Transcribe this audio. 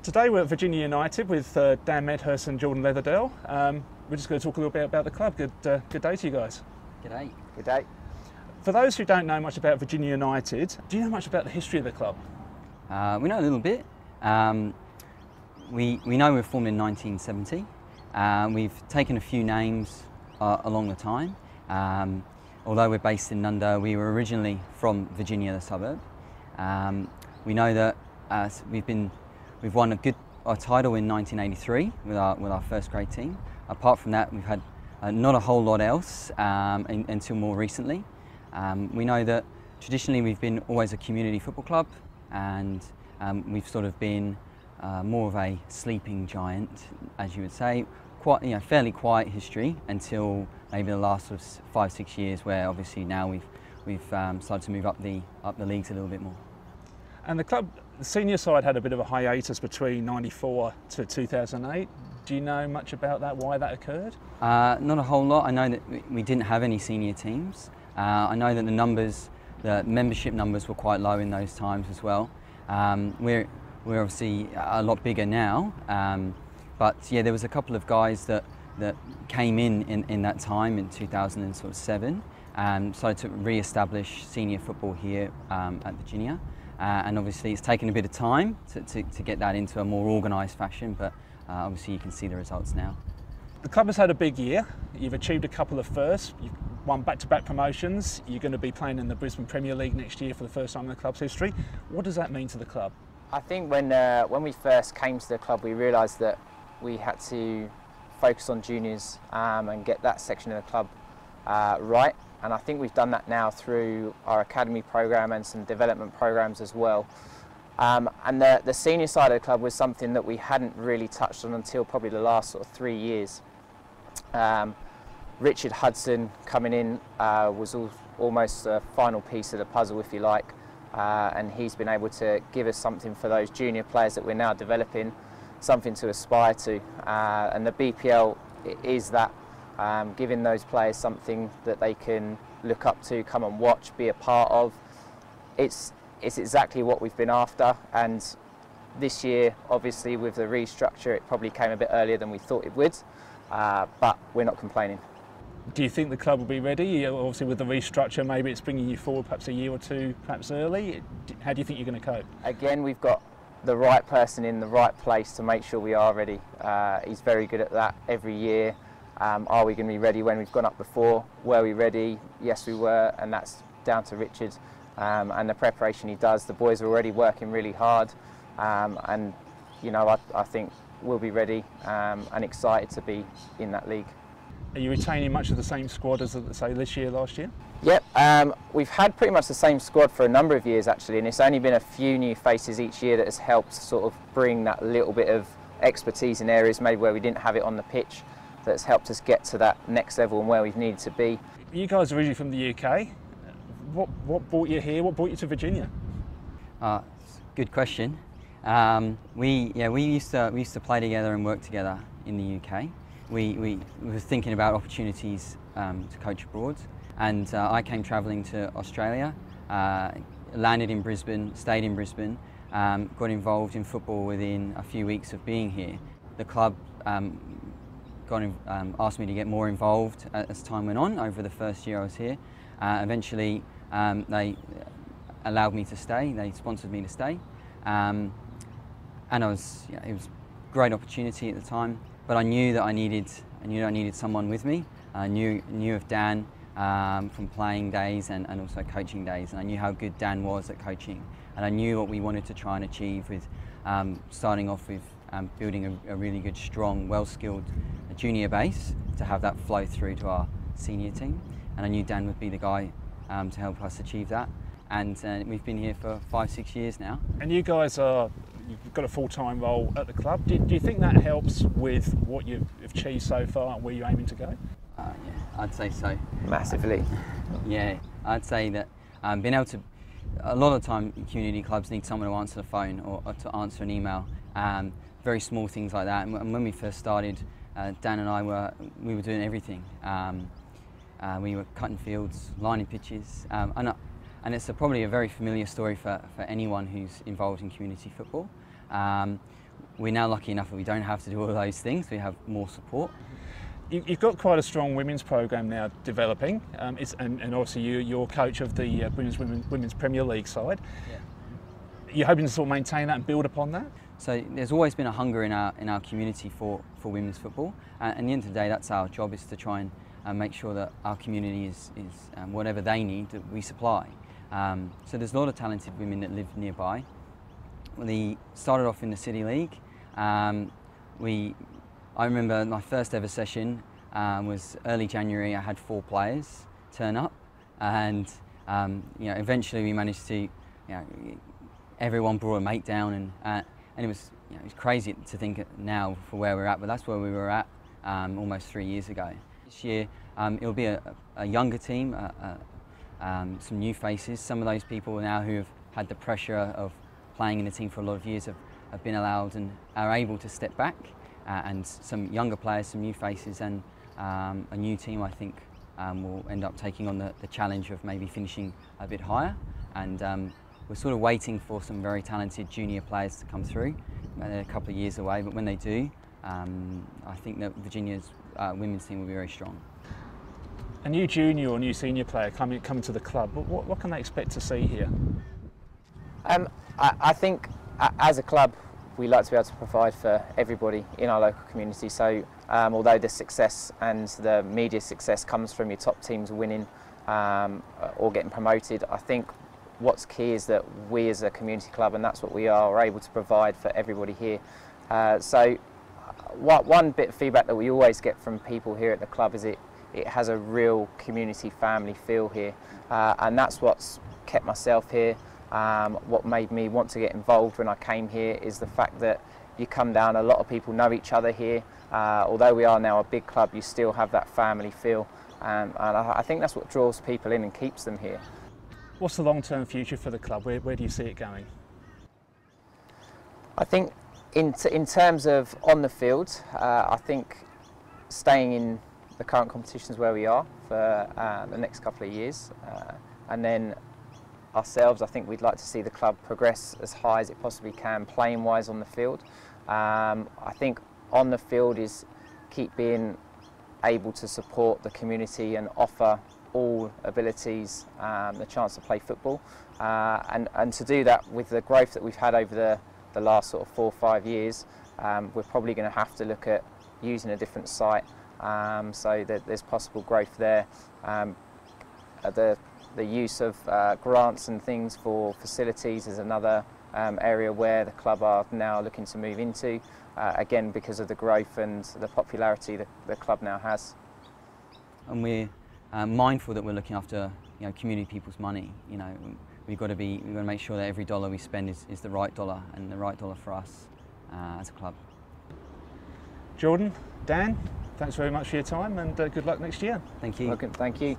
Today we're at Virginia United with Dan Medhurst and Jordan Leatherdale. We're just going to talk a little bit about the club. Good day to you guys. G'day. Good day. For those who don't know much about Virginia United, do you know much about the history of the club? We know a little bit. We know we were formed in 1970. We've taken a few names along the time. Although we're based in Nunda, we were originally from Virginia, the suburb. We know that we've won a title in 1983 with our first grade team. Apart from that, we've had not a whole lot else until more recently. We know that traditionally we've been always a community football club, and we've sort of been more of a sleeping giant, as you would say. Quite, fairly quiet history until maybe the last sort of 5-6 years, where obviously now we've started to move up the leagues a little bit more. And the club, the senior side had a bit of a hiatus between '94 to 2008. Do you know much about that, why that occurred? Not a whole lot. I know that we didn't have any senior teams. I know that the membership numbers were quite low in those times as well. We're obviously a lot bigger now, but yeah, there was a couple of guys that came in that time in 2007 and started to re-establish senior football here at Virginia. And obviously it's taken a bit of time to get that into a more organised fashion, but obviously you can see the results now. The club has had a big year. You've achieved a couple of firsts. You've won back-to-back promotions. You're going to be playing in the Brisbane Premier League next year for the first time in the club's history. What does that mean to the club? I think when we first came to the club, we realised that we had to focus on juniors and get that section of the club right. And I think we've done that now through our academy program and some development programs as well. And the senior side of the club was something that we hadn't really touched on until probably the last sort of 3 years. Richard Hudson coming in was almost a final piece of the puzzle, if you like, and he's been able to give us something for those junior players that we're now developing, something to aspire to, and the BPL is that. Giving those players something that they can look up to, come and watch, be a part of. It's exactly what we've been after, and this year, obviously with the restructure, it probably came a bit earlier than we thought it would, but we're not complaining. Do you think the club will be ready? Obviously with the restructure, maybe it's bringing you forward perhaps a year or two, perhaps early. How do you think you're going to cope? Again, we've got the right person in the right place to make sure we are ready. He's very good at that every year. Are we going to be ready when we've gone up before? Were we ready? Yes, we were, and that's down to Richard and the preparation he does. The boys are already working really hard, and I think we'll be ready and excited to be in that league. Are you retaining much of the same squad as, say, this year, last year? Yep, we've had pretty much the same squad for a number of years actually, and it's only been a few new faces each year that has helped sort of bring that little bit of expertise in areas maybe where we didn't have it on the pitch. That's helped us get to that next level and where we've needed to be. You guys are originally from the UK. What brought you here? What brought you to Virginia? Good question. We used to play together and work together in the UK. We were thinking about opportunities to coach abroad, and I came travelling to Australia, landed in Brisbane, stayed in Brisbane, got involved in football within a few weeks of being here. The club asked me to get more involved as time went on over the first year I was here. Eventually they allowed me to stay, they sponsored me to stay, and it was a great opportunity at the time, but I knew that I needed someone with me. I knew of Dan from playing days and also coaching days, and I knew how good Dan was at coaching, and I knew what we wanted to try and achieve with starting off with building a really good, strong, well-skilled junior base to have that flow through to our senior team, and I knew Dan would be the guy to help us achieve that. And we've been here for 5-6 years now. And you guys you've got a full-time role at the club. Do you think that helps with what you've achieved so far and where you're aiming to go? Yeah, I'd say so. Massively. Yeah, I'd say that being able to. A lot of the time, community clubs need someone to answer the phone or to answer an email. Very small things like that. And when we first started, Dan and I were doing everything. We were cutting fields, lining pitches, and it's probably a very familiar story for anyone who's involved in community football. we're now lucky enough that we don't have to do all of those things. We have more support. You've got quite a strong women's program now developing, and obviously you're coach of the Women's Premier League side. Yeah. You're hoping to sort of maintain that and build upon that? So there's always been a hunger in our community for women's football, and at the end of the day, that's our job, is to try and make sure that our community is whatever they need that we supply. So there's a lot of talented women that live nearby. We started off in the City League. I remember my first ever session was early January. I had 4 players turn up, and eventually we managed to, everyone brought a mate down, and it was crazy to think now for where we're at, but that's where we were at almost 3 years ago. This year it'll be a younger team, some new faces. Some of those people now who have had the pressure of playing in the team for a lot of years have been allowed and are able to step back, and some younger players, some new faces, and a new team I think will end up taking on the challenge of maybe finishing a bit higher, and we're sort of waiting for some very talented junior players to come through. They're a couple of years away, but when they do, I think that Virginia's women's team will be very strong. A new junior or new senior player coming to the club, what can they expect to see here? I think as a club we like to be able to provide for everybody in our local community. So although the success and the media success comes from your top teams winning or getting promoted, I think what's key is that we as a community club, and that's what we are able to provide for everybody here. So one bit of feedback that we always get from people here at the club is it has a real community family feel here, and that's what's kept myself here. What made me want to get involved when I came here is the fact that you come down, a lot of people know each other here. Although we are now a big club, you still have that family feel, and I think that's what draws people in and keeps them here. What's the long-term future for the club? Where do you see it going? I think in terms of on the field, I think staying in the current competitions where we are for the next couple of years, and then ourselves, I think we'd like to see the club progress as high as it possibly can, playing wise on the field. I think on the field is keep being able to support the community and offer all abilities the chance to play football, and to do that with the growth that we've had over the last sort of 4 or 5 years, we're probably going to have to look at using a different site, so that there's possible growth there. The use of grants and things for facilities is another area where the club are now looking to move into, again because of the growth and the popularity that the club now has. And we're mindful that we're looking after community people's money. We've got to make sure that every dollar we spend is the right dollar, and the right dollar for us as a club. Jordan, Dan, thanks very much for your time, and good luck next year. Thank you. Welcome. Thank you.